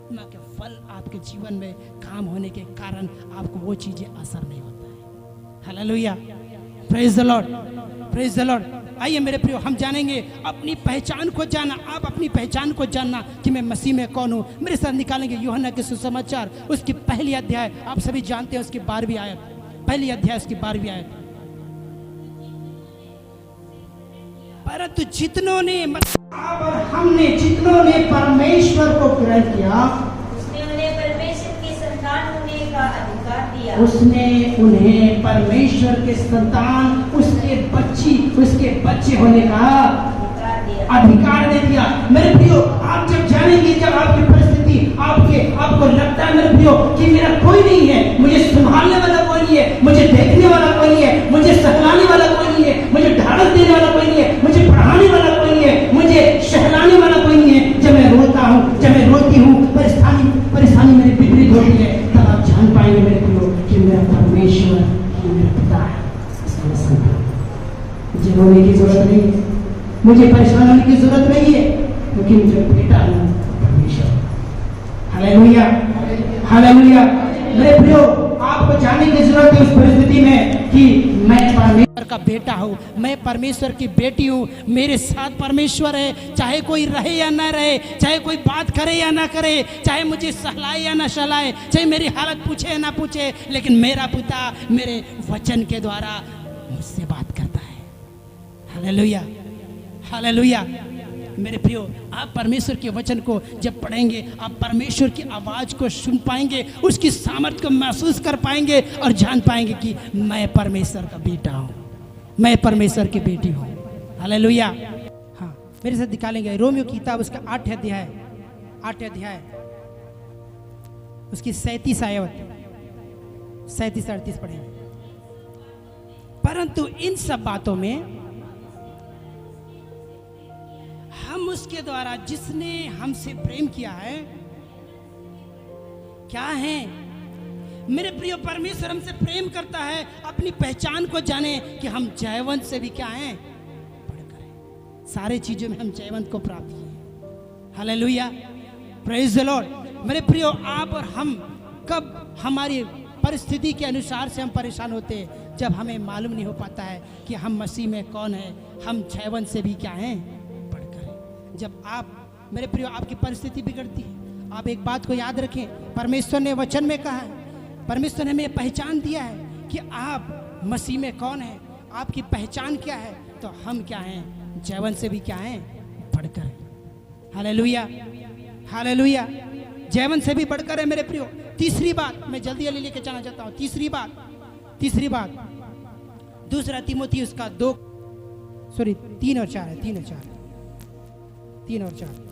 आत्मा के फल आपके जीवन में काम होने के कारण आपको वो चीजें असर नहीं होता है। Hallelujah, praise the Lord, praise the Lord. आइए मेरे प्रियो, हम जानेंगे अपनी पहचान को जानना। आप अपनी पहचान को जानना कि मैं मसीह में कौन हूँ। मेरे साथ निकालेंगे यूहन्ना के सुसमाचार उसकी पहली अध्याय, आप सभी जानते हैं उसकी 12वीं आयत, पहली अध्याय उसकी 12वीं आयत। परंतु जितनों ने आप और हमने जितनों ने परमेश्वर को ग्रहण किया, उसने उन्हें परमेश्वर की संतान होने का अधिकार दिया। उसने उन्हें परमेश्वर के संतान, उसके बच्चे होने का अधिकार दे दिया। मेरे प्रियो, आप जब जानेंगे, जब आपकी परिस्थिति आपको लगता है मेरे प्रियो कि मेरा कोई नहीं है, मुझे संभालने वाला कोई नहीं है, मुझे देखने वाला कोई नहीं है, मुझे सहलाने वाला कोई नहीं है, मुझे ढाढ़स देने वाला कोई नहीं है, मुझे पढ़ाने वाला कोई नहीं है, मुझे सहलाने वाला कोई नहीं है। जब मैं रोता हूँ, जब मैं रोती हूँ, परेशानी मेरी विपरीत होती है, तब आप जान पाएंगे मेरे प्रियो कि मेरा परमेश्वर मेरा पिता है। मुझे रोने की जरूरत नहीं है, मुझे परेशान होने की जरूरत नहीं है, क्योंकि मुझे बेटा हूँ परमेश्वर। Hallelujah, hallelujah. मेरे प्रियो, आपको जानने की जरूरत है उस परिस्थिति में कि मैं परमेश्वर का बेटा हूँ, मैं परमेश्वर की बेटी हूँ, मेरे साथ परमेश्वर है। चाहे कोई रहे या ना रहे, चाहे कोई बात करे या ना करे, चाहे मुझे सहलाए या ना सहलाए, चाहे मेरी हालत पूछे या ना पूछे, लेकिन मेरा पिता मेरे वचन के द्वारा मुझसे बात करता है। Hallelujah, hallelujah. मेरे प्रियो, आप परमेश्वर के वचन को जब पढ़ेंगे, आप परमेश्वर की आवाज़ को सुन पाएंगे, उसकी सामर्थ्य को महसूस कर पाएंगे और जान पाएंगे कि मैं परमेश्वर का बेटा हूँ, मैं परमेश्वर की बेटी हूँ। हालेलुया। हाँ, मेरे साथ निकालेंगे रोमियो की किताब उसका 8 अध्याय उसकी 37 आयत 37-38 पढ़ेंगे। परंतु इन सब बातों में हम उसके द्वारा जिसने हमसे प्रेम किया है क्या है। मेरे प्रिय, परमेश्वर हमसे प्रेम करता है। अपनी पहचान को जाने कि हम जयवंत से भी क्या हैं, बढ़कर हैं। सारे चीजों में हम जयवंत को प्राप्त किए। Hallelujah, praise the Lord. मेरे प्रियो, आप और हम कब हमारी परिस्थिति के अनुसार से हम परेशान होते हैं, जब हमें मालूम नहीं हो पाता है कि हम मसीह में कौन है, हम जयवंत से भी क्या हैं, जब आप मेरे प्रियो आपकी परिस्थिति बिगड़ती है, आप एक बात को याद रखें, परमेश्वर ने वचन में कहा है, परमेश्वर ने हमें पहचान दिया है कि आप मसीह में कौन है, आपकी पहचान क्या है, तो हम क्या हैं, जयवंत से भी क्या हैं, बढ़कर। Hallelujah, hallelujah. जयवंत से भी बढ़कर है मेरे प्रियो। तीसरी बात मैं जल्दी लेके जाना चाहता हूँ। तीसरी बात 2 तीमुथी उसका 3 और 4 है, 3 और 4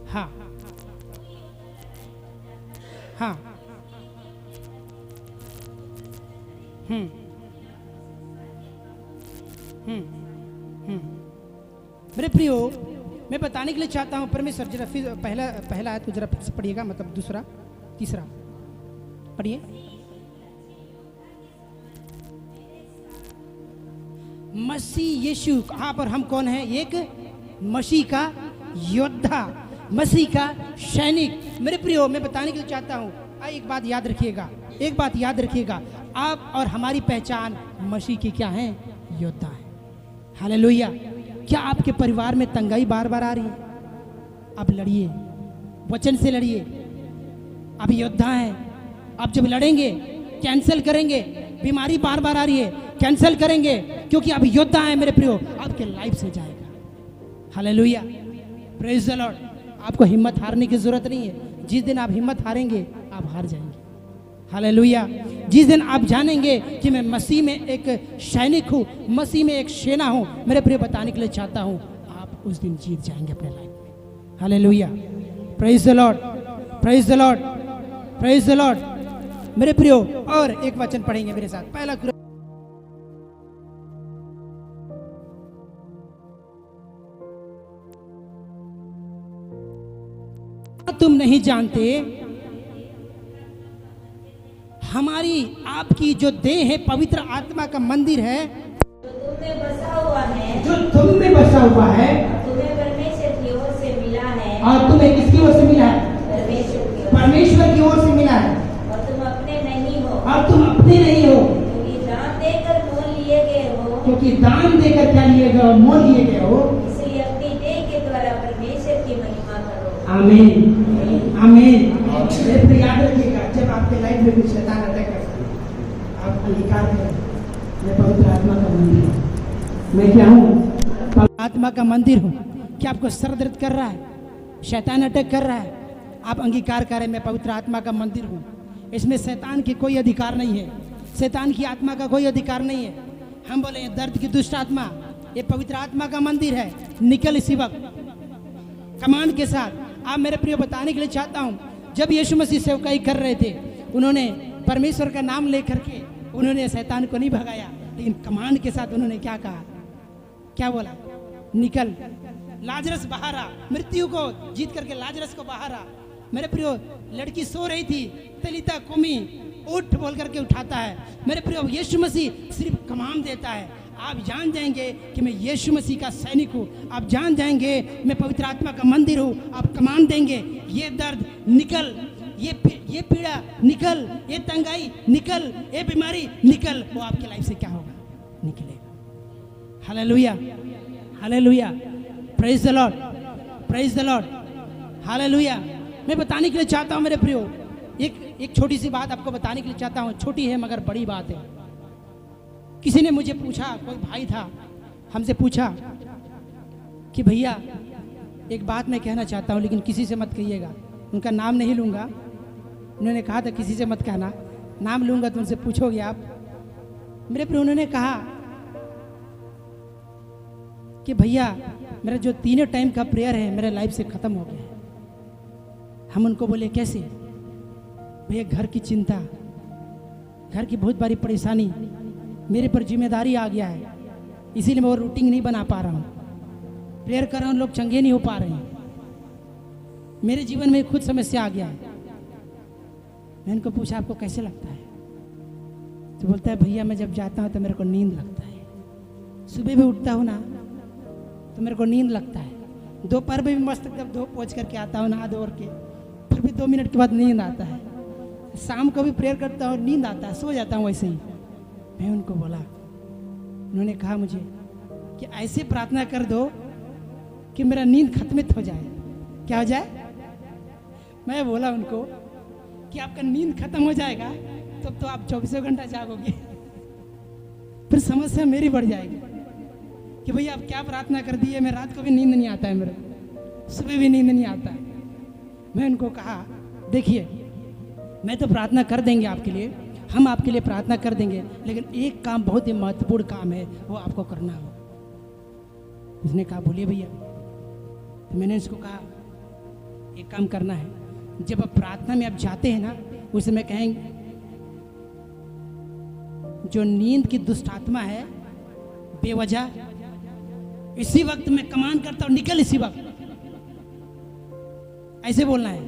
हाँ हाँ। मेरे प्रियो, मैं बताने के लिए चाहता हूँ, परमेश्वर जरा फिर पहला आयत को जरा फिर से पढ़िएगा, मतलब तीसरा पढ़िए। मसीह यीशु, आप और हम कौन है, एक मसीह का योद्धा, मसीह का सैनिक। मेरे प्रियो, मैं बताने के लिए चाहता हूँ, एक बात याद रखिएगा, आप और हमारी पहचान मसीह की क्या है, योद्धा है। हालेलुया। क्या आपके परिवार में तंगाई बार बार आ रही है? आप लड़िए, वचन से लड़िए, आप योद्धा हैं। आप जब लड़ेंगे, कैंसिल करेंगे, बीमारी बार बार आ रही है, कैंसिल करेंगे, क्योंकि आप योद्धा हैं मेरे प्रियो, आपके लाइफ से जाएगा। Hallelujah, praise the Lord. आपको हिम्मत हारने की जरूरत नहीं है। जिस दिन आप हिम्मत हारेंगे, आप हार जाएंगे। हालेलुया। जिस दिन आप जानेंगे कि मैं मसीह में एक सैनिक हूँ, मसीह में एक सेना हूँ, मेरे प्रिय बताने के लिए चाहता हूँ, आप उस दिन जीत जाएंगे अपने लाइफ में। Hallelujah, praise the Lord, praise the Lord, praise the Lord. मेरे प्रियो, और एक वचन पढ़ेंगे मेरे साथ, पहला तुम नहीं जानते हमारी आपकी जो देह है पवित्र आत्मा का मंदिर है, जो तुम में बसा हुआ है, जो तुम में बसा हुआ है, तुम्हें परमेश्वर की ओर से और तुम्हें किसकी ओर से मिला है? परमेश्वर की ओर। परमेश्वर की ओर से मिला है। और तुम अपने नहीं हो, और तुम अपने नहीं हो, क्योंकि दान देकर मोल लिए गए हो, क्योंकि दान देकर क्या लिए गए हो? मोल लिए गए हो। इसलिए अपनी देह के द्वारा परमेश्वर की महिमा करो। आमीन, आमीन। फिर याद रखिएगा, जब आपके लाइफ में कुछ शैतान अटैक करता है, आप अंगीकार करें, मैं पवित्र आत्मा का मंदिर हूँ। मैं क्या हूँ? पवित्र आत्मा का मंदिर हूँ। क्या आपको सर दर्द कर रहा है? शैतान अटैक कर रहा है? आप अंगीकार करें, मैं पवित्र आत्मा का मंदिर हूँ। इसमें शैतान की कोई अधिकार नहीं है, शैतान की आत्मा का कोई अधिकार नहीं है। हम बोले दर्द की दुष्ट आत्मा, ये पवित्र आत्मा का मंदिर है, निकल इसी वक्त कमांड के साथ। आप मेरे प्रिय बताने के लिए चाहता हूँ, जब यीशु मसीह सेवकाई कर रहे थे, उन्होंने परमेश्वर का नाम लेकर के उन्होंने शैतान को नहीं भगाया, लेकिन कमांड के साथ उन्होंने क्या कहा? क्या बोला? निकल, लाजरस बाहर आ। मृत्यु को जीत करके लाजरस को बाहर आ। मेरे प्रियो, लड़की सो रही थी, तलीता कुमी, उठ बोल करके उठाता है। मेरे प्रियो, यीशु मसीह सिर्फ कमांड देता है। आप जान जाएंगे कि मैं यीशु मसीह का सैनिक हूँ। आप जान जाएंगे मैं पवित्र आत्मा का मंदिर हूँ। आप कमांड देंगे, ये दर्द निकल, ये पीड़ा निकल, ये तंगाई निकल, ये बीमारी निकल। वो आपकी लाइफ से क्या होगा? निकलेगा। Hallelujah, hallelujah, praise the Lord, praise the Lord, hallelujah. मैं बताने के लिए चाहता हूँ मेरे प्रियो, एक छोटी सी बात आपको बताने के लिए चाहता हूँ। छोटी है मगर बड़ी बात है। किसी ने मुझे पूछा, कोई भाई था, हमसे पूछा कि भैया एक बात मैं कहना चाहता हूँ, लेकिन किसी से मत कहिएगा। उनका नाम नहीं लूँगा। उन्होंने कहा था किसी से मत कहना, नाम लूँगा तो उनसे पूछोगे आप। मेरे प्रियो, उन्होंने कहा कि भैया मेरा जो तीनों टाइम का प्रेयर है मेरे लाइफ से ख़त्म हो गया है। हम उनको बोले कैसे? भैया घर की चिंता, घर की बहुत बड़ी परेशानी, मेरे पर जिम्मेदारी आ गया है, इसीलिए मैं वो रूटीन नहीं बना पा रहा हूँ। प्रेयर कर रहा हूँ, लोग चंगे नहीं हो पा रहे हैं। मेरे जीवन में खुद समस्या आ गया है। मैं उनको पूछा आपको कैसे लगता है? तो बोलता है भैया मैं जब जाता हूँ तो मेरे को नींद लगता है। सुबह भी उठता हूँ ना तो मेरे को नींद लगता है। दोपहर में भी मस्त जब धो पोंछ करके आता हूँ नहा धो के, फिर भी 2 मिनट के बाद नींद आता है। शाम को भी प्रेयर करता हूँ, नींद आता है, सो जाता हूँ वैसे ही। मैं उनको बोला, उन्होंने कहा मुझे कि ऐसे प्रार्थना कर दो कि मेरा नींद खत्मित हो जाए। क्या हो जाए? मैं बोला उनको कि आपका नींद खत्म हो जाएगा तब तो आप 24 घंटा जागोगे, फिर समस्या मेरी बढ़ जाएगी कि भैया आप क्या प्रार्थना कर दी है, मैं रात को भी नींद नहीं आता है, मेरे सुबह भी नींद नहीं आता है। मैं उनको कहा देखिए मैं तो प्रार्थना कर देंगे आपके लिए, हम आपके लिए प्रार्थना कर देंगे, लेकिन एक काम बहुत ही महत्वपूर्ण काम है, वो आपको करना होगा। उसने कहा बोलिए भैया। तो मैंने उसको कहा एक काम करना है, जब आप प्रार्थना में आप जाते हैं ना, उस समय कहेंगे जो नींद की दुष्ट आत्मा है बेवजह, इसी वक्त मैं कमांड करता हूं निकल इसी वक्त, ऐसे बोलना है।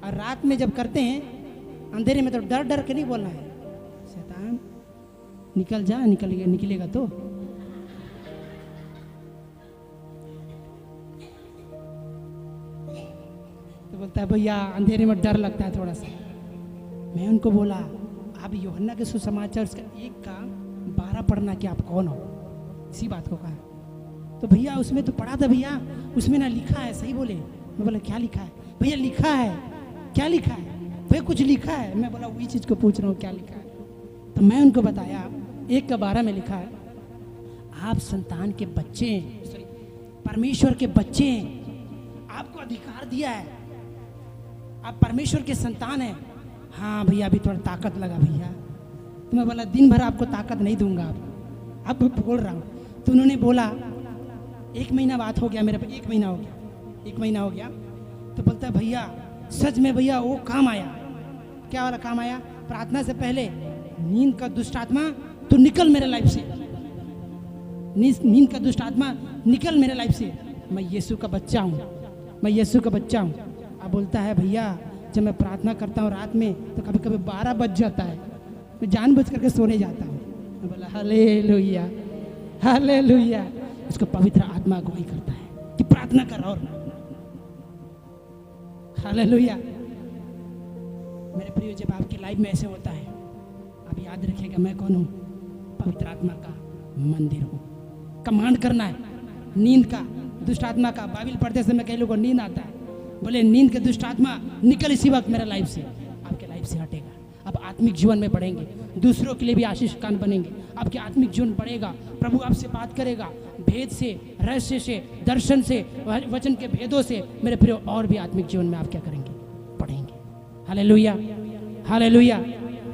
और रात में जब करते हैं अंधेरे में तो डर डर के नहीं बोलना है, शैतान निकल जा, निकलेगा तो। बोलता है भैया अंधेरे में डर लगता है थोड़ा सा। मैं उनको बोला आप यूहन्ना के सुसमाचार उसका 1 का 12 पढ़ना कि आप कौन हो, इसी बात को कहा। तो भैया उसमें तो पढ़ा था भैया, उसमें ना लिखा है, सही बोले। मैं बोला क्या लिखा है? भैया लिखा है। क्या लिखा है? भैया कुछ लिखा है। मैं बोला वही चीज़ को पूछ रहा हूँ क्या लिखा है। तो मैं उनको बताया 1 का 12 में लिखा है आप संतान के बच्चे हैं, परमेश्वर के बच्चे हैं, आपको अधिकार दिया है, आप परमेश्वर के संतान हैं। हाँ भैया अभी थोड़ा ताकत लगा भैया। तो मैं बोला दिन भर आपको ताकत नहीं दूंगा, अब बोल रहा हूँ। तो उन्होंने बोला 1 महीना बात हो गया, मेरे पे 1 महीना हो गया, 1 महीना हो गया। तो बोलता है भैया सच में भैया वो काम आया। क्या वाला काम आया? प्रार्थना से पहले नींद का दुष्ट आत्मा तो निकल मेरे लाइफ से, नींद का दुष्ट आत्मा निकल मेरे लाइफ से, मैं यीशु का बच्चा हूँ, मैं यीशु का बच्चा हूँ। अब बोलता है भैया जब मैं प्रार्थना करता हूँ रात में तो कभी कभी 12 बज जाता है, मैं जानबूझ करके सोने जाता हूँ। मैं बोला हालेलुया, हालेलुया। उसको पवित्र आत्मा अगुवाई करता है कि प्रार्थना कर। और हालेलुया। मेरे प्रिय, जब आपकी लाइफ में ऐसे होता है, आप याद रखिएगा मैं कौन हूँ? पवित्र आत्मा का मंदिर हूँ। कमांड करना है नींद का, दुष्ट आत्मा का। बाइबल पढ़ते समय कई लोगों को नींद आता है, बोले नींद के दुष्ट आत्मा निकल इसी वक्त मेरा लाइफ से। आपके लाइफ से हटेगा। आप आत्मिक जीवन में बढ़ेंगे, दूसरों के लिए भी आशीष कान बनेंगे। आपके आत्मिक जीवन बढ़ेगा, प्रभु आपसे बात करेगा भेद से, रहस्य से, दर्शन से, वचन के भेदों से। मेरे प्रिय, और भी आत्मिक जीवन में आप क्या करेंगे? बढ़ेंगे। Hallelujah, hallelujah.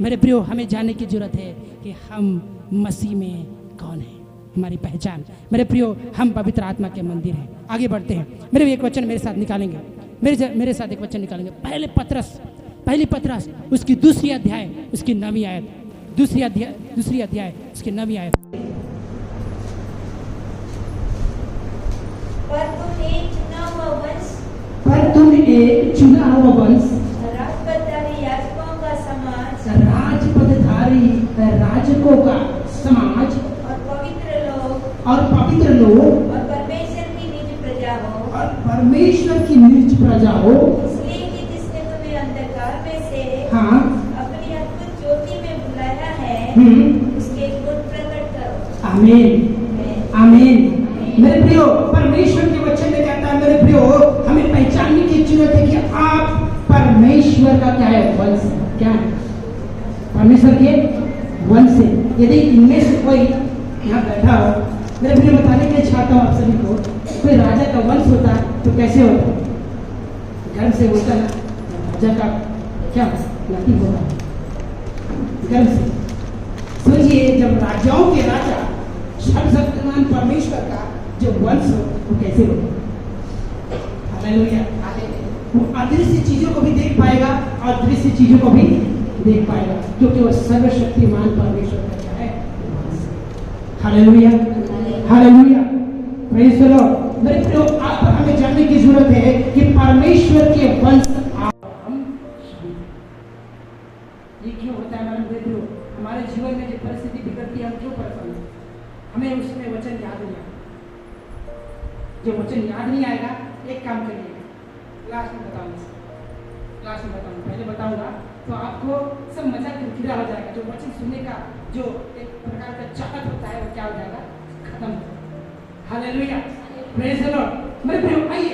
मेरे प्रियो, हमें जानने की जरूरत है कि हम मसीह में कौन है, हमारी पहचान। मेरे प्रियो, हम पवित्र आत्मा के मंदिर हैं। आगे बढ़ते हैं। मेरे एक वचन मेरे साथ निकालेंगे, मेरे साथ एक वचन निकालेंगे। पहली पत्रस उसकी दूसरी अध्याय उसकी 9वीं आयत। दूसरी अध्याय उसकी 9वीं आयत। पर तुम एक चुना हुआ वंश, राजपदधारी याजकों का समाज, और पवित्र लोग, और परमेश्वर की निज प्रजा हो। इसलिए कि जिसने तुम्हें अंधकार में से अपनी अद्भुत ज्योति में बुलाया है, उसके गुण प्रकट करो। आमीन, आमीन। मेरे प्रियो, परमेश्वर के वचन में कहता है, मेरे प्रियो, हमें पहचानने की जरूरत है कि आप परमेश्वर का क्या है? वंश। क्या है? परमेश्वर के वंश से। यदि इनमें से कोई यहाँ बैठा हो, मेरे प्रियो, बताने के लिए चाहता हूँ आप सभी को, कोई राजा का वंश होता है तो कैसे होता है? गर्व से होता है। राजा का क्या नाती होता है? गर्व से। सोचिए, जब राजाओं के राजा सर्वशक्तिमान परमेश्वर का जो वंश हो, वो कैसे हो? हालेलुया। वो अदृश्य चीजों को भी देख पाएगा और दृश्य चीजों को भी देख पाएगा, क्योंकि वो सर्वशक्तिमान परमेश्वर का क्या है? Hallelujah, hallelujah. Praise the Lord. मेरे प्रियो, आप हमें जानने की जरूरत है कि परमेश्वर के वंश हम। ये क्यों होता है? मेरे प्रियो, हमारे जीवन में जो परिस्थिति बिगड़ती है, हम क्यों परेशान हैं? हमें उसमें वचन याद नहीं आता। जो वचन याद नहीं आएगा, एक काम करिए, लास्ट में बताऊंगा। पहले बताऊंगा तो आपको सब मजा किरकिरा हो जाएगा। जो वचन सुनने का जो एक प्रकार का चाहत होता है, वो क्या हो जाएगा? खत्म हो जाएगा। Hallelujah, praise the Lord. मेरे प्रियो, आइए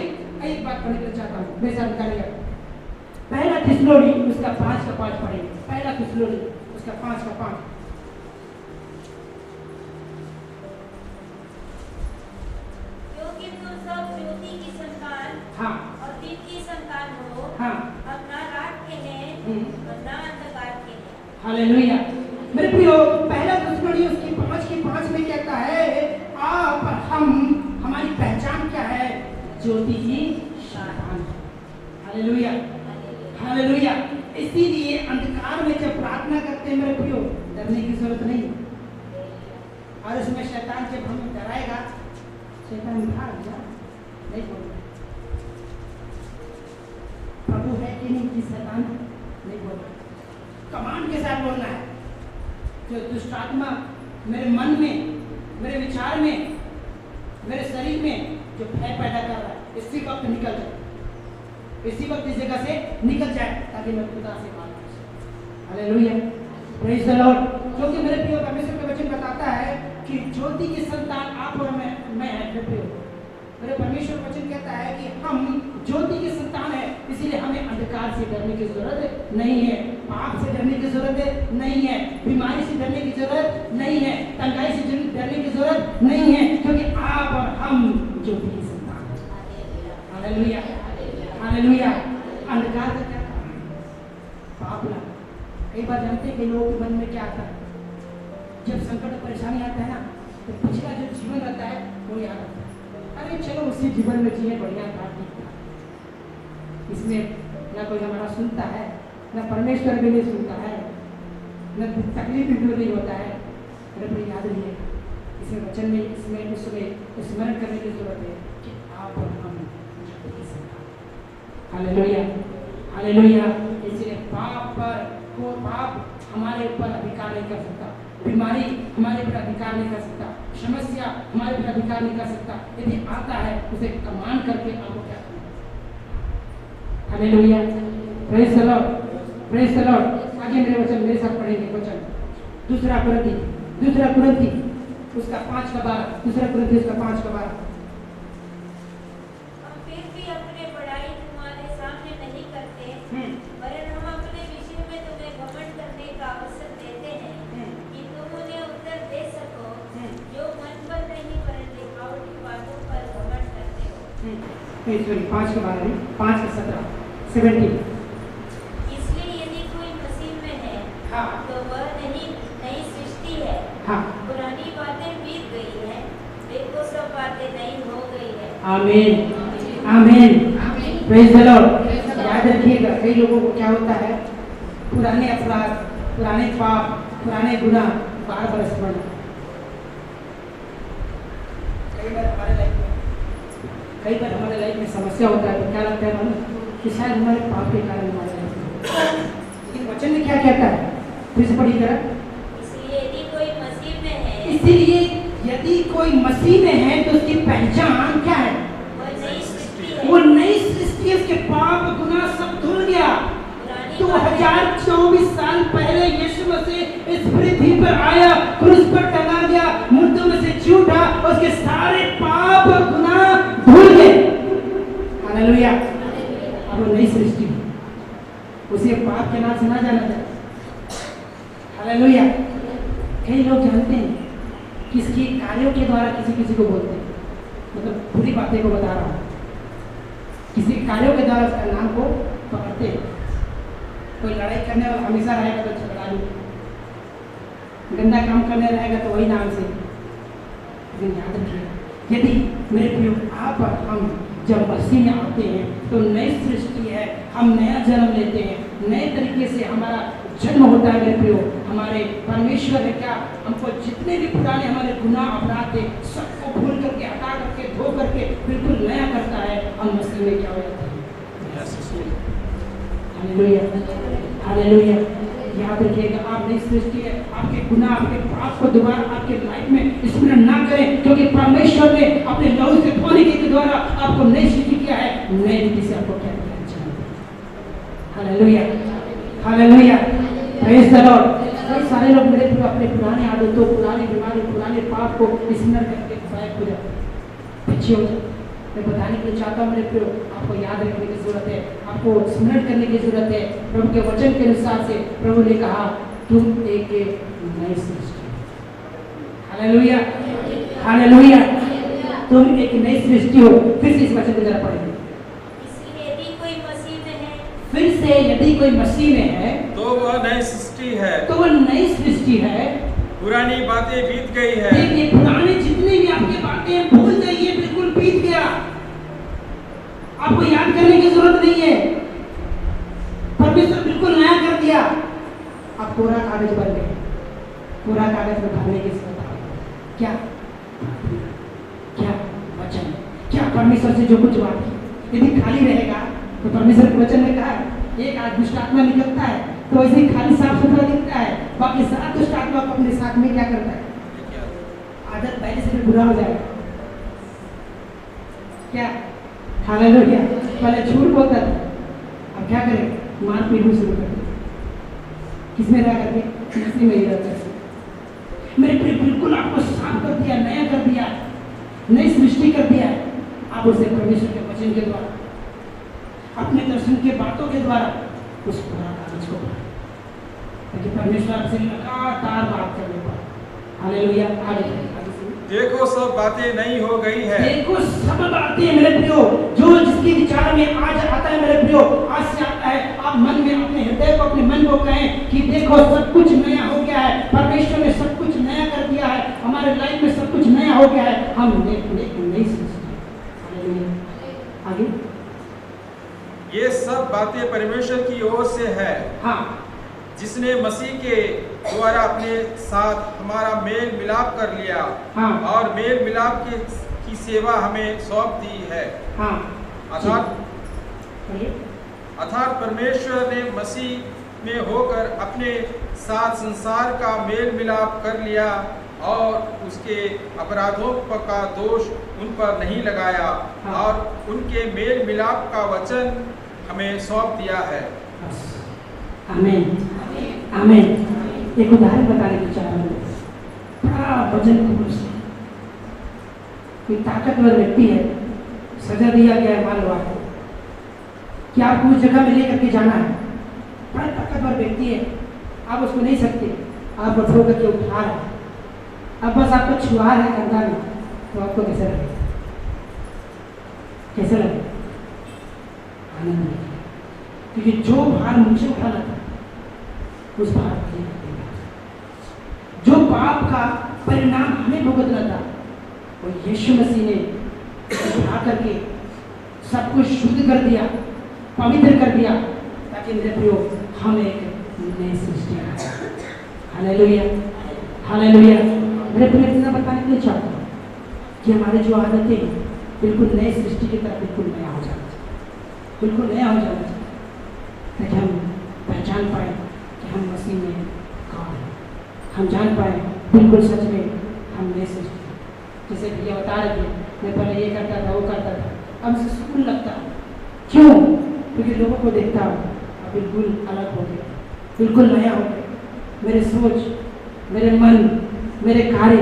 एक बात पढ़ने के चाहता हूँ, मेरे साथ निकालिएगा। पहला थिस्सलुनी उसका 5 का 5 पढ़ेंगे। पहला थिस्सलुनी उसका 5 का 5। क्योंकि तुम सब ज्योति की संतान और दिन की संतान हो। हम ना रात के हैं और ना अंधकार के हैं। हालेलुया। मेरे प्रियो, पहला थिस्सलुनी उसकी 5 की 5 में कहता है, आप हमारी पहचान क्या है? ज्योति की संतान। Hallelujah, hallelujah. इसीलिए अंधकार में जब प्रार्थना करते हैं, मेरे प्रियो, डरने की जरूरत नहीं। और उसमें शैतान जब हमें डराएगा, शैतान भाग जा नहीं बोलता। प्रभु है कि नहीं कि शैतान नहीं बोलता। कमांड के साथ बोलना है। जो दुष्ट आत्मा मेरे मन में, मेरे विचार में, मेरे शरीर में जो भय पैदा कर रहा है, इसी वक्त निकल जाए, इसी वक्त इस जगह से निकल जाए, ताकि मैं खुदा से बात कर सकूं। Hallelujah, praise the Lord. क्योंकि मेरे प्रिय, परमेश्वर का वचन बताता है कि ज्योति की संतान आप और मैं है। मेरे प्रिय, मेरे परमेश्वर वचन कहता है कि हम ज्योति की संतान है, इसीलिए हमें अंधकार से डरने की जरूरत नहीं है, पाप से डरने की जरूरत नहीं है, बीमारी से डरने की जरूरत नहीं है, तंगाई से डरने की जरूरत नहीं है, क्योंकि आप और हम ज्योति की संतान हैं। Hallelujah, hallelujah. अंधकार का क्या कारण है? पाप लगा। कई बार जानते हैं कि लोगों के मन में क्या आता है? जब संकट और परेशानी आता है ना, तो पिछला जो जीवन रहता है वो याद आता है। अरे चलो उसी जीवन में जिए, बढ़िया था, ठीक था। इसमें ना कोई हमारा सुनता है, ना परमेश्वर भी नहीं सुनता है, न तकलीफ भी दूर नहीं होता है। अरे कोई याद नहीं है। इसमें वचन में इसमें उसमें स्मरण करने की जरूरत है कि आप और हम। Hallelujah, hallelujah. इसलिए पाप हमारे ऊपर अधिकार नहीं कर सकता, बीमारी हमारे ऊपर अधिकार नहीं कर सकता, समस्या हमारे ऊपर अधिकार नहीं कर सकता। यदि आता है, उसे कमांड करके आपको क्या करना है? Hallelujah, praise the Lord, praise the Lord. आगे मेरे वचन मेरे साथ पढ़ेंगे वचन। दूसरा कुरिन्थी उसका 5:12, दूसरा कुरिन्थी उसका 5:12। हम फिर भी अपने बड़ाई तुम्हारे सामने नहीं करते, वरन हम अपने विषय में तुम्हें घमंड करने का अवसर देते हैं कि तुम उन्हें उत्तर दे सको, जो मन पर नहीं वरन दिखावटी बातों पर घमंड करते हो। 5:12 5:17 17। इसलिए यदि कोई मसीह में है, हाँ। तो वह नई सृष्टि है। हाँ। पुरानी बातें बीत गई हैं, देखो सब बातें नई हो गई है। आमीन, आमीन, प्रेज द लॉर्ड। याद रखिएगा, कई लोगों को क्या होता है, पुराने अपराध, पुराने पाप, पुराने गुनाह बार बार स्मरण। कई बार हमारे लाइफ में समस्या होता है, तो क्या लगता है मालूम, कि शायद हमारे पाप के कारण हमारे लाइफ में। लेकिन वचन में क्या कहता है, फिर से पढ़िए जरा। इसलिए यदि कोई मसीह में है, इसलिए यदि कोई मसीह में है तो उसकी पहचान क्या है, वह नई सृष्टि है। वो नई सृष्टि, उसके पाप गुनाह सब धुल गया। 2024 साल पहले यीशु मसीह इस पृथ्वी पर आया, क्रूस पर टंगा गया, मुर्दों में से जी उठा, उसके सारे पाप और गुनाह धुल गए। हालेलुया, अब वो नई सृष्टि, उसे पाप के नाम से ना जाना जाए। हालेलुया। कई लोग जानते हैं किसके कार्यों के द्वारा किसी को बोलते हैं, मतलब बुरी बातें को बता रहा हूँ, किसी कार्यों के द्वारा उसका नाम को पकड़ते हैं। कोई लड़ाई करने वाला हमेशा रहेगा तो झगड़ालू, गंदा काम करने रहेगा तो वही नाम से। लेकिन याद रखिए, यदि मेरे प्रियो आप और हम जब मसीह में आते हैं तो नई सृष्टि है, हम नया जन्म लेते हैं, नए तरीके से हमारा जन्म होता है। मेरे प्रियो, हमारे परमेश्वर है क्या हमको जितने भी पुराने हमारे गुनाह अपराध थे सबको भूल करके, हटा करके, धो करके बिल्कुल नया करता है। हम मसीह में क्या हो जाते हैं। Hallelujah, hallelujah. याद रखिएगा, आप नई सृष्टि है। आपके गुनाह, आपके पाप को दोबारा आपके लाइफ में स्मरण ना करें, क्योंकि परमेश्वर ने अपने लहू से धोने के द्वारा आपको नई सृष्टि किया है, नए रीति से आपको क्या किया है। Hallelujah, hallelujah, praise the Lord. कई सारे लोग मेरे अपने पुराने आदतों, पुरानी बीमारी, पुराने पाप को स्मरण करके गायब हो जाते, पीछे हो जाते। मैं बताने के लिए चाहता हूँ मेरे प्रियो, आपको याद रखने की जरूरत है, आपको स्मरण करने की जरूरत है। प्रभु के वचन के अनुसार से प्रभु ने कहा तुम एक नई सृष्टि। हालेलुया, हालेलुया, तुम एक नई सृष्टि हो। फिर से इस वचन को जरा पढ़ेंगे। इसलिए यदि कोई मसीह में है, फिर से यदि कोई मसीह में है तो वह नई सृष्टि है, तो वह नई सृष्टि है। पुरानी बातें बीत गई है। देखिए, पुराने जितने भी आपके बातें हैं भूल जाइए, बिल्कुल बीत गया, आपको याद करने की जरूरत नहीं है। परमेश्वर बिल्कुल नया कर दिया। आप कोरा कागज बन गए, कोरा कागज में भरने की जरूरत है क्या? क्या वचन, क्या परमेश्वर से जो कुछ बात की, यदि खाली रहेगा तो परमेश्वर के वचन ने कहा एक आज दुष्ट आत्मा निकलता है तो ऐसे ही खाली साफ सुथरा दिखता है, बाकी सारा दुष्ट आत्मा को अपने साथ में क्या करता है, आदत पहले से भी बुरा हो जाएगा क्या? हालेलुया। पहले झूठ बोलता था, अब क्या करें, मार पीट शुरू कर दी। किसमें रह करके? मसीह में ही रह करके। मेरे प्रिय, बिल्कुल आपको साफ कर दिया, नया कर दिया, नई सृष्टि कर दिया है। आप उसे परमेश्वर के वचन के द्वारा, अपने दर्शन के बातों के द्वारा उस पूरा कागज को, ताकि परमेश्वर आपसे लगातार बात करने पाए। हालेलुया। आगे देखो सब बातें नई हो गई है। देखो सब बातें मेरे प्रियो, जो जिसके विचार में आज आता है मेरे प्रियो, आज से आता है, आप मन में अपने हृदय को, अपने मन को कहें कि देखो सब कुछ नया हो गया है। परमेश्वर ने सब कुछ नया कर दिया है, हमारे लाइफ में सब कुछ नया हो गया है। हम नई सृष्टि। आगे, ये सब बातें परमेश्वर की ओर से है, हाँ, जिसने मसीह के द्वारा अपने साथ हमारा मेल मिलाप कर लिया, हाँ, और मेल मिलाप की सेवा हमें सौंप दी है। हाँ, अर्थात परमेश्वर ने मसीह में होकर अपने साथ संसार का मेल मिलाप कर लिया और उसके अपराधों का दोष उन पर नहीं लगाया, हाँ, और उनके मेल मिलाप का वचन हमें सौंप दिया है। आमीन आमीन। एक उदाहरण बताने की चाह रहा हूँ। बड़ा वजन पुरुष है, कोई ताकतवर व्यक्ति है, सजा दिया गया है, मान लो आपको कि आपको उस जगह में लेकर के जाना है। बड़ा ताकतवर व्यक्ति है, आप उसको नहीं सकते, आप उठो करके उठा रहे, अब बस आपको छुआ है कंधा में, तो आपको कैसे लगेगा? कैसे लगेगा? आनंद लगेगा, क्योंकि जो भार मुझे उठाना था उस भार को नहीं करेगा। जो पाप का परिणाम हमें भुगतना था वो यीशु मसीह ने उठा करके सब कुछ शुद्ध कर दिया, पवित्र कर दिया, ताकि मेरे प्रियो हम एक नई सृष्टि हैं। Hallelujah hallelujah. मेरे प्रियो इतना बताने के लिए चाहता हूँ कि हमारे जो आदतें हैं बिल्कुल नई सृष्टि की तरह बिल्कुल नया हो जाना चाहिए, बिल्कुल नया हो जाना चाहिए, ताकि हम पहचान पाए कि हम मसीह में कौन हैं, हम जान पाए बिल्कुल सच में हम नई सृष्टि। जैसे भैया बता रहे थे, मैं पहले ये करता था, वो करता था, अब मुझे सुकून लगता है। क्यों? क्योंकि लोगों को देखता हूँ अब बिल्कुल अलग हो गया, बिल्कुल नया हो गया। मेरे सोच, मेरे मन, मेरे कार्य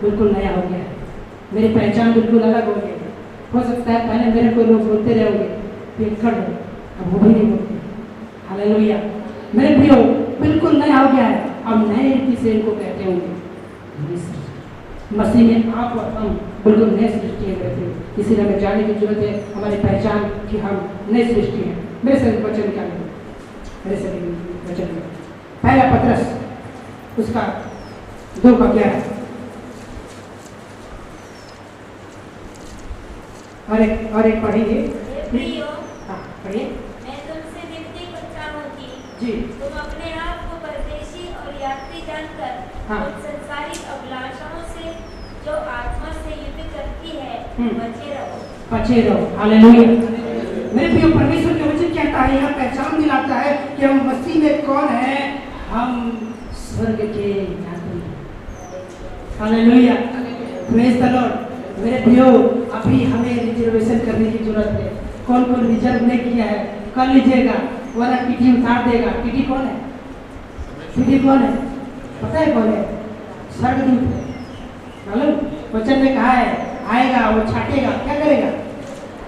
बिल्कुल नया हो गया है, मेरी पहचान बिल्कुल अलग हो गई है। हो सकता है पहले मेरे को लोग बोलते रहोगे पियक्कड़ हो, अब वो भी नहीं बोलते। हालेलुया। मेरे प्रियो बिल्कुल नया हो गया है, अब नए रीति से इनको कहते होंगे मसीह में आप और हम बिल्कुल नए सृष्टि है। मेरे प्रियो इसीलिए हमें जानने की जरूरत है हमारी पहचान कि हम नई सृष्टि हैं। मेरे से वचन निकालेंगे, मेरे से वचन में पहला पत्रस उसका 2:11 और एक पढ़ेंगे। हाँ पढ़िए। मैं तुमसे विनती करता हूँ कि जी तुम अपने आप को परदेशी और यात्री जानकर हाँ। उन संसारिक अभिलाषाओं से जो आत्मा से युद्ध करती है बचे रहो। बचे रहो। हालेलुया। मेरे प्रिय परमेश्वर के वचन कहता है, यहाँ पहचान दिलाता है कि हम मसीह में कौन है, हम स्वर्ग के यात्री। हालेलुया। Praise the Lord. मेरे प्रियो अभी हमें रिजर्वेशन करने की जरूरत है। कौन कौन रिजर्व नहीं किया है कर लीजिएगा, वरना टीटी उतार देगा। टीटी कौन है? टीटी कौन है? पता है कौन है? स्वर्गदूत है। मालूम? वचन में कहा है आएगा, वो छाटेगा, क्या करेगा?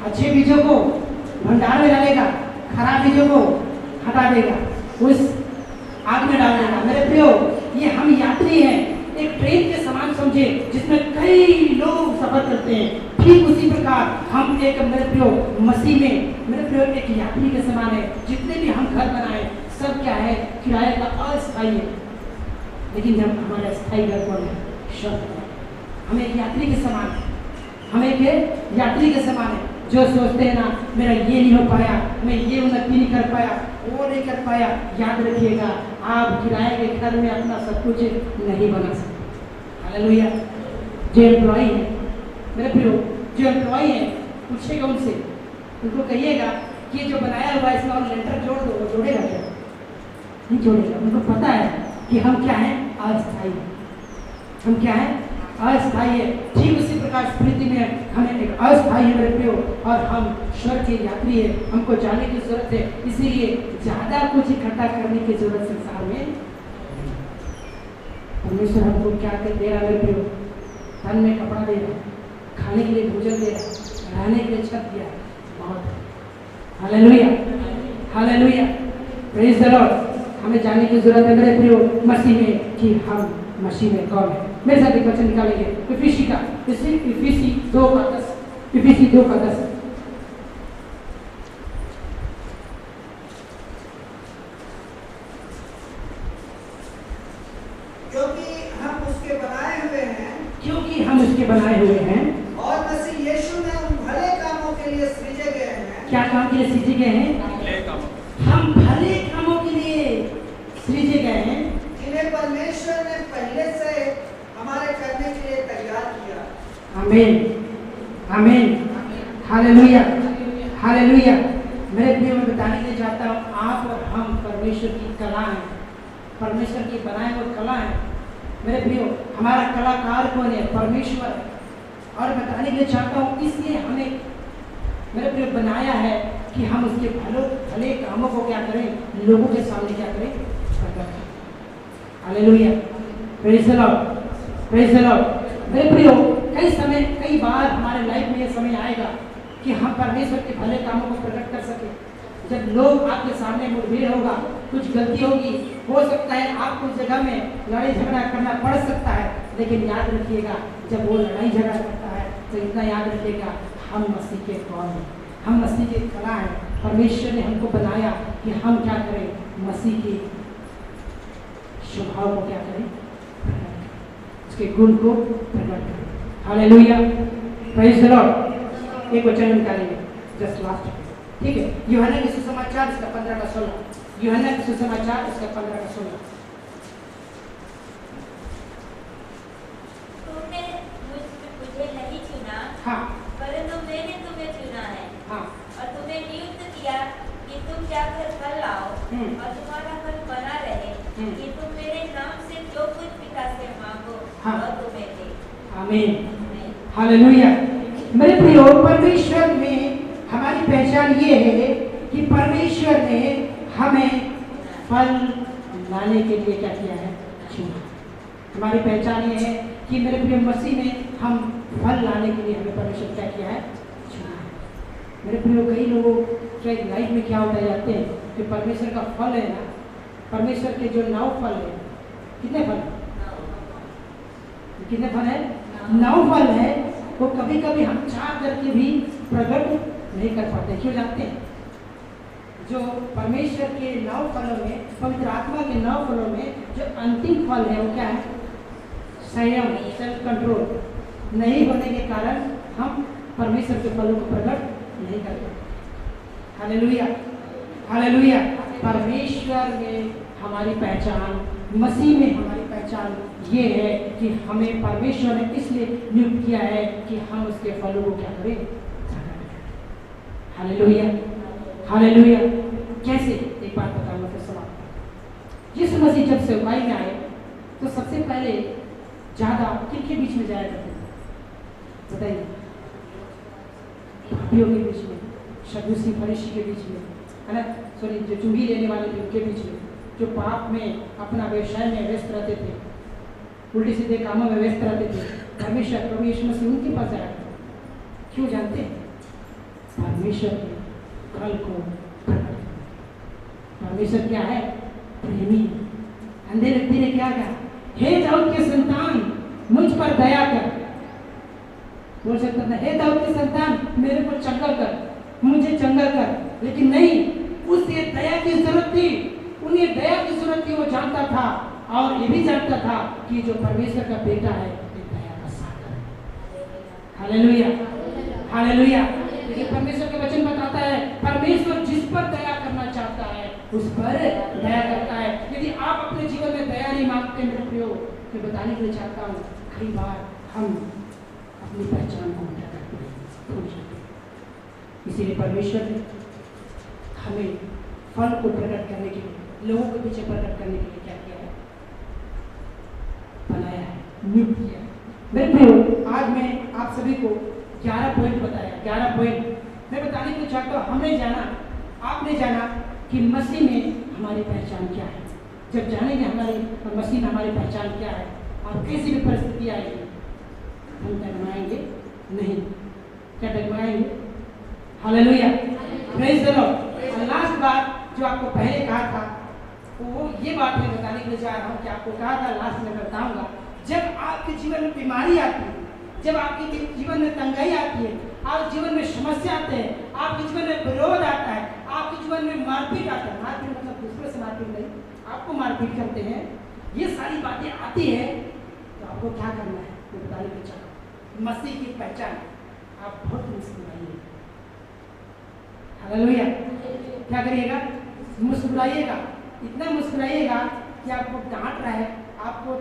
अच्छे बीजों को भंडार में डालेगा, खराब बीजों को हटा देगा, उस आग में डाल देगा। मेरे प्रियो ये हम यात्री हैं, एक ट्रेन के समान समझे जिसमें कई लोग सफर करते हैं। ठीक उसी प्रकार हम एक मेरे प्रियो मसीह में मेरे प्रियो एक यात्री के समान है। जितने भी हम घर बनाए सब क्या है? किराए का अस्थायी है, लेकिन जब हमारा स्थायी घर कौन है? शब्द है। हम एक यात्री के समान है, हम एक यात्री के समान है जो सोचते हैं ना मेरा ये नहीं हो पाया, मैं ये उन्नति नहीं कर पाया, वो नहीं कर पाया। याद रखिएगा आप किराए के घर में अपना सब कुछ नहीं बना सकते। हालेलुया। जो एम्प्लॉई है मेरे प्रियो, जो एम्प्लॉई है पूछेगा उनसे, उनको कहिएगा कि ये जो बनाया हुआ है इसमें और लेंटर जोड़ दो, वो जोड़ेगा क्या? नहीं जोड़ेगा। उनको पता है कि हम क्या हैं? अस्थायी। हम क्या हैं? अस्थायी है। ठीक उसी प्रकार स्मृति में हमें एक अस्थायी है मेरे प्रियो, और हम स्वर्ग के यात्री है। हमको जाने की जरूरत है, इसीलिए ज्यादा कुछ इकट्ठा करने की जरूरत संसार में। परमेश्वर हमको क्या दे रहा है मेरे प्रियो? तन में कपड़ा दे रहा, खाने के लिए भोजन दे रहा, रहने के लिए छत दिया, बहुत। Hallelujah hallelujah. Praise the Lord. हमें जानने की जरूरत है मेरे प्रियो मसीह में कि हम मसीह में कौन है। मेरे साथ एक वचन निकालेंगे इफिसी 2:10। इफिसी 2:10। क्योंकि हम उसके बनाए हुए हैं और मसीह यीशु में उन भले कामों के लिए सृजे गए हैं। क्या काम के लिए सृजे गए हैं? हम भले कामों के लिए सृजे गए हैं, जिन्हें परमेश्वर ने पहले से हमारे करने के लिए तैयार किया। आमीन आमीन। Hallelujah hallelujah. मेरे प्रिय मैं बताने के लिए चाहता हूँ आप और हम परमेश्वर की कला हैं, परमेश्वर की बनाए हुए कला है। मेरे प्रियो हमारा कलाकार कौन है? परमेश्वर है। और बताने के लिए चाहता हूँ इसलिए हमें मेरे प्रियो बनाया है कि हम उसके भले कामों को क्या करें, लोगों के सामने क्या करें, प्रकट करें। Hallelujah, praise the Lord, praise the Lord. मेरे प्रियो, कई बार हमारे लाइफ में ये समय आएगा कि हम परमेश्वर के भले कामों को प्रकट कर सके। जब लोग आपके सामने मुठभेड़ होगा, कुछ गलती होगी, हो सकता है आपको उस जगह में लड़ाई झगड़ा करना पड़ सकता है, लेकिन याद रखिएगा जब वो लड़ाई झगड़ा करता है तो इतना याद रखिएगा, हम मसीह के कौन हैं, हम मसीह के कला हैं। परमेश्वर ने हमको बनाया कि हम क्या करें, मसीह के स्वभाव को क्या करें, उसके गुण को प्रकट करें। Hallelujah, praise the Lord. एक वचन निकालेंगे जस्ट लास्ट, ठीक है। यूहन्ना के सुसमाचार इसका 15 का 16, यूहन्ना के सुसमाचार इसका 15 का 16। तुमने मुझे नहीं चुना, हाँ, परंतु मैंने तुम्हें चुना है, हाँ, और तुम्हें नियुक्त किया कि तुम जाकर फल लाओ और तुम्हारा फल बना रहे, कि तुम मेरे नाम से जो कुछ पिता से मांगो हाँ, वह तुम्हें दे। आमीन, हालेलुया। मेरे प्रियो, परमेश्वर में हमारी पहचान ये है कि परमेश्वर ने हमें फल लाने के लिए क्या किया है, चुना। हमारी पहचान ये है कि मेरे प्रिय मसीह में हम फल लाने के लिए हमें परमेश्वर क्या किया है, चुना है। मेरे प्रियो, कई लोगों के लाइफ में क्या होता जाते हैं कि परमेश्वर का फल है ना, परमेश्वर के जो 9 फल है, कितने फल, कितने फल है, 9 फल है, वो कभी कभी हम चाह करके भी प्रकट नहीं कर पाते। क्यों जानते हैं? जो परमेश्वर के 9 फलों में, पवित्र आत्मा के 9 फलों में जो अंतिम फल है वो क्या है, संयम, सेल्फ कंट्रोल नहीं होने के कारण हम परमेश्वर के फलों को प्रकट नहीं कर पाते। Hallelujah, hallelujah. परमेश्वर में हमारी पहचान, मसीह में हमारी पहचान ये है कि हमें परमेश्वर ने इसलिए नियुक्त किया है कि हम उसके फलों को क्या करें, हालेलुया, हालेलुया। कैसे? एक बात बताऊंगा फिर समाप्त। यीशु मसीह जब सेवकाई में आए तो सबसे पहले ज़्यादा किनके बीच में जाया करते थे, बताइए? पापियों के बीच में, सदूसी फरीसी के बीच में, है ना, सॉरी, जो चुंगी लेने वाले थे उनके बीच में, जो पाप में अपना व्यवसाय में व्यस्त रहते थे, उल्टे सीधे कामों में व्यस्त रहते थे, परमेश्वर प्रभु यीशु मसीह उनके पास आया। क्यों जानते हैं? परमेश्वर के फल को प्रकट। परमेश्वर क्या है? प्रेमी। अंधे व्यक्ति ने क्या कहा? हे दाऊद के संतान, मुझ पर दया कर। बोल सकता था, हे दाऊद के संतान, मेरे को चंगा कर, मुझे चंगा कर, लेकिन नहीं, उसे दया की जरूरत थी, उन्हें दया की जरूरत थी। वो जानता था और ये भी जानता था कि जो परमेश्वर का बेटा है ये दया का सागर है। Hallelujah, hallelujah. लेकिन परमेश्वर के वचन बताता है, परमेश्वर जिस पर दया करना चाहता है उस पर दया करता है। यदि आप अपने जीवन में दया नहीं मांगते, मेरे प्रियो, मैं बताने के लिए चाहता हूँ, कई बार हम अपनी पहचान को उल्टा करते हैं, भूल जाते हैं। इसीलिए परमेश्वर ने हमें फल को प्रकट करने के लिए, लोगों के पीछे प्रकट करने के लिए क्या किया है, बनाया है, नियुक्त किया है। मेरे प्रियो, आज मैं आप सभी को 11 पॉइंट बताया, 11 पॉइंट मैं बताने के लिए चाहता हूँ। हमने जाना, आपने जाना कि मसीह में हमारी पहचान क्या है। जब जानेंगे हमारी मसीह में हमारी पहचान क्या है, और कैसी भी परिस्थिति आएगी हम डगमगाएंगे नहीं। क्या डगमगाएंगे? Hallelujah, praise the Lord. और लास्ट बात जो आपको पहले कहा था, तो वो ये बात मैं बताने के लिए जा रहा हूँ कि आपको कहा था, लास्ट में बताऊंगा, जब आपके जीवन में बीमारी आती है, जब आपके जीवन में तंगाई आती है, आपके जीवन में समस्या आते हैं, आपके जीवन में विरोध आता है, आपके जीवन में मारपीट आता है, मारपीट मतलब दूसरे से मारपीट नहीं, आपको मारपीट करते हैं, ये सारी बातें आती है, तो आपको क्या करना है मैं बताने के लिए चाहता हूँ। मसीह की पहचान, आप बहुत मुस्कुराइए। हालेलुया, क्या करिएगा? मुस्कुराइएगा, इतना मुस्कुराइएगा कि आपको डांट रहा है, आपको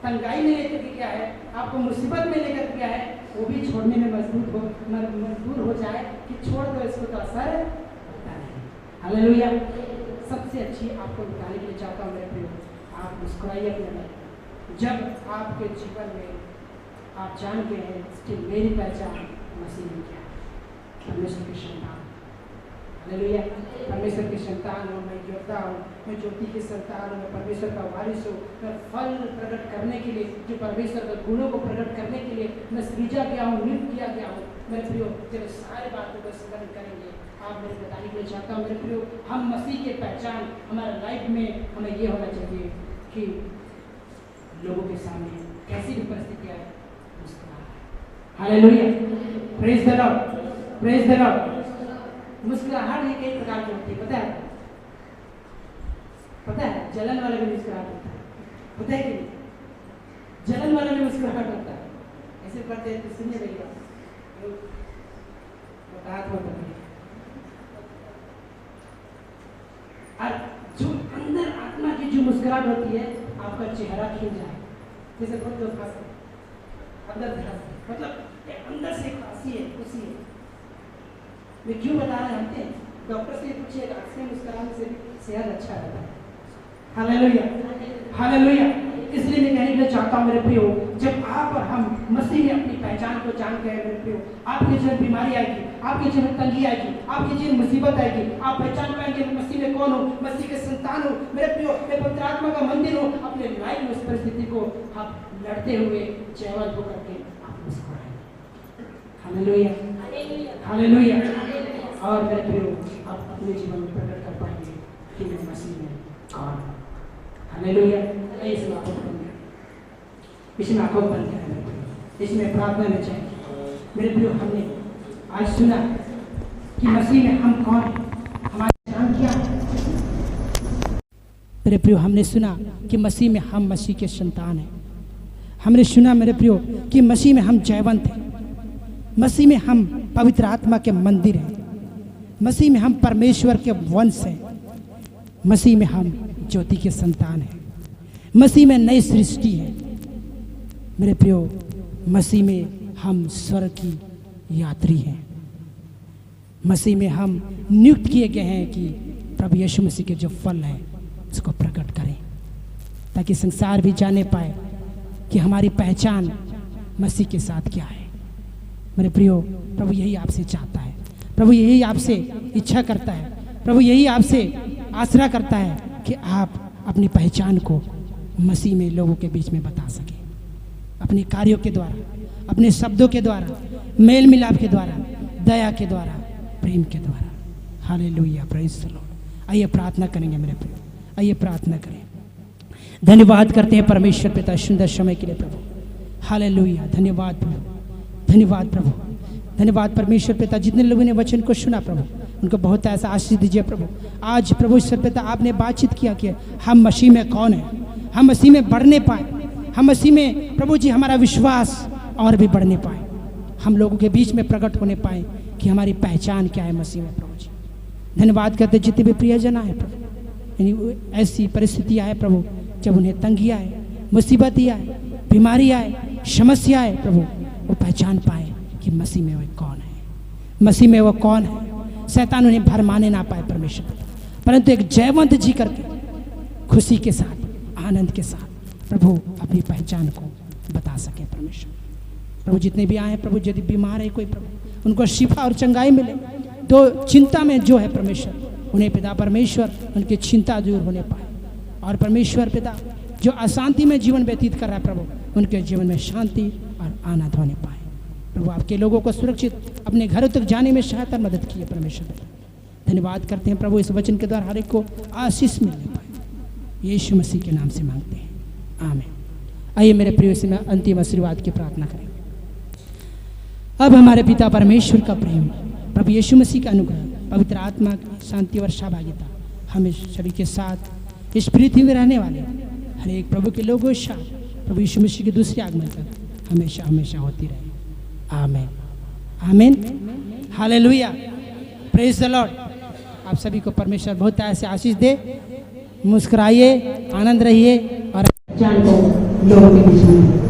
तंगाई में लेकर गया है, आपको मुसीबत में लेकर गया है, वो भी छोड़ने में मजबूर हो जाए कि छोड़ दो इसको, तो असर होता नहीं। हालेलुया। सबसे अच्छी आपको बताने के लिए चाहता हूँ मेरे प्रियो, आप मुस्कुराइए अपने में। जब आपके जीवन में आप जान के हैं कि मेरी पहचान मसीह में क्या है, परमेश्वर के संतान। हालेलुया। परमेश्वर की संतान हूँ, मैं योद्धा हूँ, मैं ज्योति की संतान हूँ, मैं परमेश्वर का वारिस हूँ। मैं फल प्रकट करने के लिए, जो परमेश्वर के गुणों को प्रकट करने के लिए मैं सृजा गया हूँ, नियुक्त किया गया हूँ। मेरे प्रियो, जब सारे बातों को स्मरण करेंगे, आप मेरे बताने के लिए चाहता हूँ मेरे प्रियो, हम मसीह की पहचान हमारे लाइफ में हमें ये होना चाहिए कि लोगों के सामने कैसी भी परिस्थिति आए मुस्कुराहट। Hallelujah, praise the Lord, praise the Lord. मुस्कुराहट एक कई प्रकार की होती है, पता है? पता है, जलन वाला भी मुस्कुराहट होता है, पता है कि नहीं? जलन वाला भी मुस्कुराहट होता है। ऐसे पढ़ते हैं तो सुनिए मेरी बात, और जो अंदर आत्मा की जो मुस्कुराहट होती है, आपका चेहरा खिल जाए, जैसे बहुत लोग हंसते हैं अंदर से, मतलब एक अंदर से हंसी है, खुशी है। मैं क्यों बता रहे हैं? डॉक्टर से पूछिएगा, हंसने मुस्कुराने से भी सेहत अच्छा रहता है। Hallelujah, hallelujah. इसलिए मैं कहने के लिए चाहता हूँ मेरे प्रियो, जब आप और हम मसीह में अपनी पहचान को जान गए मेरे प्रियो, आपके जीवन बीमारी आएगी, आपके जीवन तंगी आएगी, आपके जीवन मुसीबत आएगी, आप पहचान पाएंगे मैं मसीह में कौन हूँ, मसीह के संतान हूँ मेरे प्रियो, मैं पवित्र आत्मा का मंदिर हूँ। अपने लाइफ में उस परिस्थिति को आप लड़ते हुए जयवंत होकर के आप मुस्कुराएं। Hallelujah, hallelujah. और मेरे प्रियो, आप अपने जीवन में प्रकट कर पाएंगे कि मैं मसीह में कौन हूँ। हालेलुया। इसमें आंखों बंद करें, इसमें प्रार्थना में चाहिए मेरे प्रियो। हमने आज सुना कि मसीह में हम कौन हैं, हमारी नाम क्या है। मेरे प्रियो, हमने सुना कि मसीह में हम मसीह के संतान हैं। हमने सुना मेरे प्रियो कि मसीह में हम जयवंत हैं, मसीह में हम पवित्र आत्मा के मंदिर हैं, मसीह में हम परमेश्वर के वंश हैं, मसीह में हम ज्योति के संतान हैं, मसीह में नई सृष्टि है। मेरे प्रियो, मसीह में हम स्वर्ग की यात्री हैं, मसीह में हम नियुक्त किए गए हैं कि प्रभु यीशु मसीह के जो फल हैं उसको प्रकट करें, ताकि संसार भी जाने पाए कि हमारी पहचान मसीह के साथ क्या है। मेरे प्रियो, प्रभु यही आपसे चाहता है, प्रभु यही आपसे इच्छा करता है, प्रभु यही आपसे आसरा करता है कि आप अपनी पहचान को मसीह में लोगों के बीच में बता सकें, अपने कार्यों के द्वारा, अपने शब्दों के द्वारा, मेल मिलाप के द्वारा, दया के द्वारा, प्रेम के द्वारा। Hallelujah, praise the Lord. आइए प्रार्थना करेंगे मेरे प्रियो, आइए प्रार्थना करें। धन्यवाद करते हैं परमेश्वर पिता सुंदर समय के लिए प्रभु। हालेलुया, धन्यवाद प्रभु, धन्यवाद प्रभु, धन्यवाद परमेश्वर पिता। जितने लोगों ने वचन को सुना प्रभु, उनको बहुत ऐसा आशीष दीजिए प्रभु। आज प्रभु ईश्वर पिता, आपने बातचीत किया कि हम मसीह में कौन है, हम मसीह में बढ़ने पाए, हम मसीह में प्रभु जी हमारा विश्वास और भी बढ़ने पाए, हम लोगों के बीच में प्रकट होने पाए कि हमारी पहचान क्या है मसीह में प्रभु जी। धन्यवाद करते जितने भी प्रियजन आए प्रभु, यानी ऐसी परिस्थिति आए प्रभु जब उन्हें तंगी आए, मुसीबत आए, बीमारी आए, समस्या आए प्रभु, वो पहचान पाए कि मसीह में वो कौन है, मसीह में वो कौन है। शैतान उन्हें भरमाने ना पाए परमेश्वर, परंतु एक जयवंत जी करके खुशी के साथ, आनंद के साथ प्रभु अपनी पहचान को बता सके परमेश्वर। प्रभु जितने भी आए प्रभु, यदि बीमार है कोई प्रभु, उनको शिफा और चंगाई मिले, तो चिंता में जो है परमेश्वर, उन्हें पिता परमेश्वर उनकी चिंता दूर होने पाए, और परमेश्वर पिता जो अशांति में जीवन व्यतीत कर रहा है प्रभु, उनके जीवन में शांति और आनंद होने पाए। प्रभु आपके लोगों को सुरक्षित अपने घरों तक जाने में सहायता मदद की है परमेश्वर पिता। धन्यवाद करते हैं प्रभु, इस वचन के द्वारा हर एक को आशीष मिलने पाए, यीशु मसीह के नाम से मांगते हैं, आमीन। आइए मेरे प्रिय से मैं अंतिम आशीर्वाद की प्रार्थना करें। अब हमारे पिता परमेश्वर का प्रेम, प्रभु यीशु मसीह का अनुग्रह, पवित्र आत्मा की शांति और सहभागिता हमें सभी के साथ इस पृथ्वी में रहने वाले हर एक प्रभु के लोगों के साथ प्रभु यीशु मसीह के दूसरे आगमन तक हमेशा हमेशा होती रहे, आमीन, आमीन, हालेलुया, प्रेज द लॉर्ड। आप सभी को परमेश्वर बहुत ऐसे आशीष दे, मुस्कुराइए, आनंद रहिए और जान को लोगों के बीच में